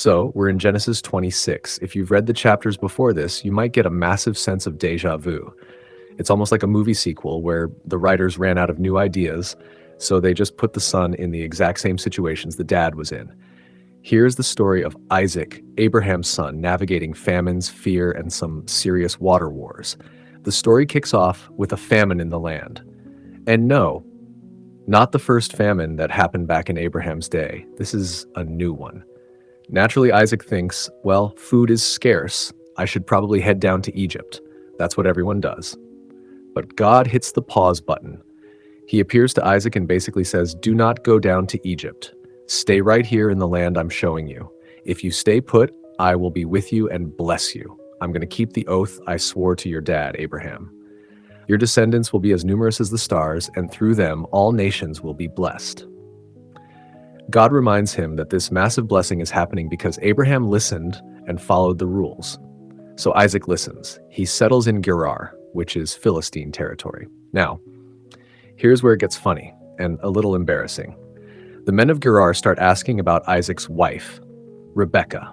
So, we're in Genesis 26. If you've read the chapters before this, you might get a massive sense of deja vu. It's almost like a movie sequel where the writers ran out of new ideas, so they just put the son in the exact same situations the dad was in. Here's the story of Isaac, Abraham's son, navigating famines, fear, and some serious water wars. The story kicks off with a famine in the land. And no, not the first famine that happened back in Abraham's day. This is a new one. Naturally, Isaac thinks, well, food is scarce. I should probably head down to Egypt. That's what everyone does. But God hits the pause button. He appears to Isaac and basically says, do not go down to Egypt. Stay right here in the land I'm showing you. If you stay put, I will be with you and bless you. I'm going to keep the oath I swore to your dad, Abraham. Your descendants will be as numerous as the stars, and through them all nations will be blessed. God reminds him that this massive blessing is happening because Abraham listened and followed the rules. So Isaac listens. He settles in Gerar, which is Philistine territory. Now, here's where it gets funny and a little embarrassing. The men of Gerar start asking about Isaac's wife, Rebekah.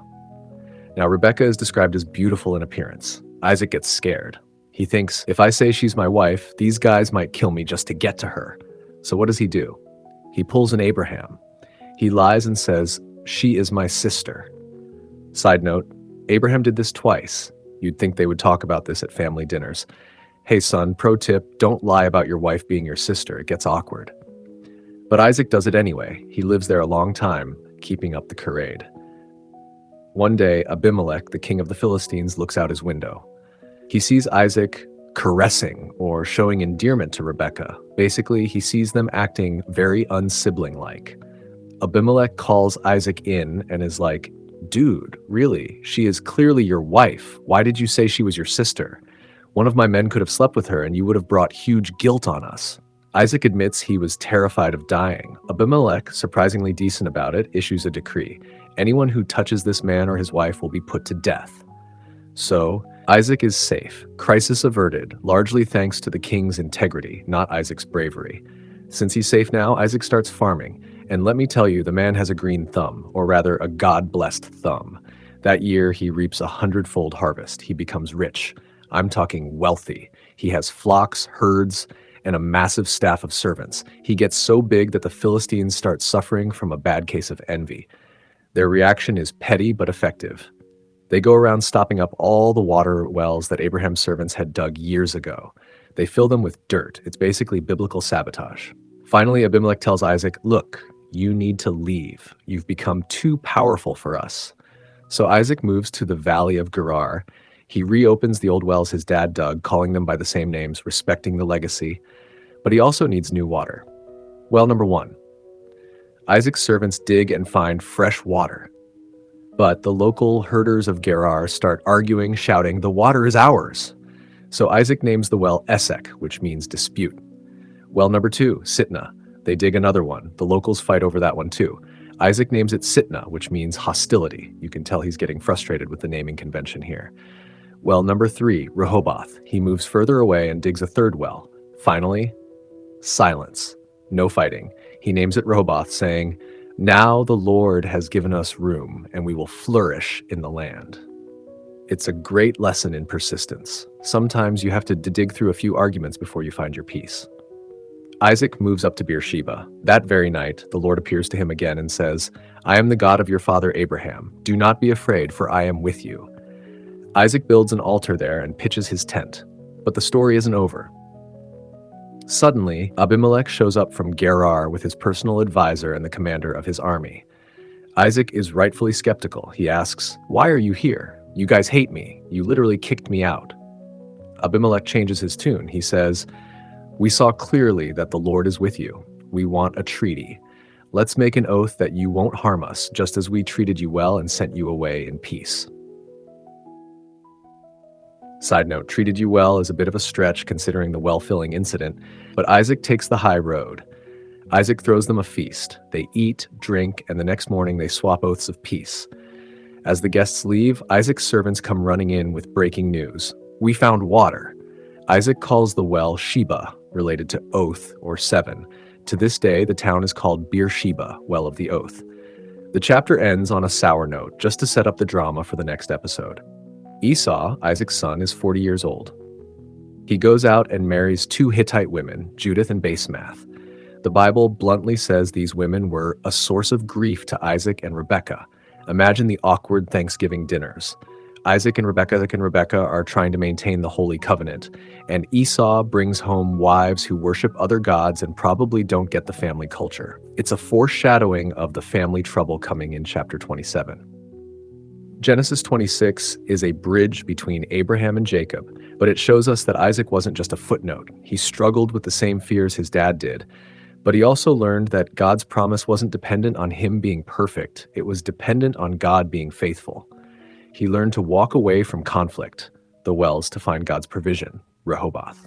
Now, Rebekah is described as beautiful in appearance. Isaac gets scared. He thinks, if I say she's my wife, these guys might kill me just to get to her. So what does he do? He pulls an Abraham. He lies and says, she is my sister. Side note, Abraham did this twice. You'd think they would talk about this at family dinners. Hey son, pro tip, don't lie about your wife being your sister. It gets awkward. But Isaac does it anyway. He lives there a long time, keeping up the charade. One day, Abimelech, the king of the Philistines, looks out his window. He sees Isaac caressing or showing endearment to Rebekah. Basically, he sees them acting very unsibling-like. Abimelech calls Isaac in and is like, dude, really? She is clearly your wife. Why did you say she was your sister? One of my men could have slept with her and you would have brought huge guilt on us. Isaac admits he was terrified of dying. Abimelech, surprisingly decent about it, issues a decree. Anyone who touches this man or his wife will be put to death. So, Isaac is safe, crisis averted, largely thanks to the king's integrity, not Isaac's bravery. Since he's safe now, Isaac starts farming. And let me tell you, the man has a green thumb, or rather a God-blessed thumb. That year, he reaps 100-fold harvest. He becomes rich. I'm talking wealthy. He has flocks, herds, and a massive staff of servants. He gets so big that the Philistines start suffering from a bad case of envy. Their reaction is petty but effective. They go around stopping up all the water wells that Abraham's servants had dug years ago. They fill them with dirt. It's basically biblical sabotage. Finally, Abimelech tells Isaac, look, you need to leave. You've become too powerful for us. So Isaac moves to the valley of Gerar. He reopens the old wells his dad dug, calling them by the same names, respecting the legacy. But he also needs new water. Well, number one, Isaac's servants dig and find fresh water. But the local herders of Gerar start arguing, shouting, the water is ours. So Isaac names the well Esek, which means dispute. Well, number two, Sitnah. They dig another one. The locals fight over that one too. Isaac names it Sitnah, which means hostility. You can tell he's getting frustrated with the naming convention here. Well, number three, Rehoboth. He moves further away and digs a third well. Finally, silence. No fighting. He names it Rehoboth, saying, now the Lord has given us room, and we will flourish in the land. It's a great lesson in persistence. Sometimes you have to dig through a few arguments before you find your peace. Isaac moves up to Beersheba. That very night, the Lord appears to him again and says, I am the God of your father Abraham. Do not be afraid, for I am with you. Isaac builds an altar there and pitches his tent. But the story isn't over. Suddenly, Abimelech shows up from Gerar with his personal advisor and the commander of his army. Isaac is rightfully skeptical. He asks, why are you here? You guys hate me. You literally kicked me out. Abimelech changes his tune. He says, we saw clearly that the Lord is with you. We want a treaty. Let's make an oath that you won't harm us, just as we treated you well and sent you away in peace. Side note, treated you well is a bit of a stretch considering the well-filling incident, but Isaac takes the high road. Isaac throws them a feast. They eat, drink, and the next morning they swap oaths of peace. As the guests leave, Isaac's servants come running in with breaking news. We found water. Isaac calls the well Sheba, related to oath or seven. To this day, the town is called Beersheba, well of the oath. The chapter ends on a sour note, just to set up the drama for the next episode. Esau, Isaac's son, is 40 years old. He goes out and marries two Hittite women, Judith and Basemath. The Bible bluntly says these women were a source of grief to Isaac and Rebekah. Imagine the awkward Thanksgiving dinners. Isaac and Rebekah are trying to maintain the Holy Covenant, and Esau brings home wives who worship other gods and probably don't get the family culture. It's a foreshadowing of the family trouble coming in chapter 27. Genesis 26 is a bridge between Abraham and Jacob, but it shows us that Isaac wasn't just a footnote. He struggled with the same fears his dad did, but he also learned that God's promise wasn't dependent on him being perfect. It was dependent on God being faithful. He learned to walk away from conflict, the wells to find God's provision, Rehoboth.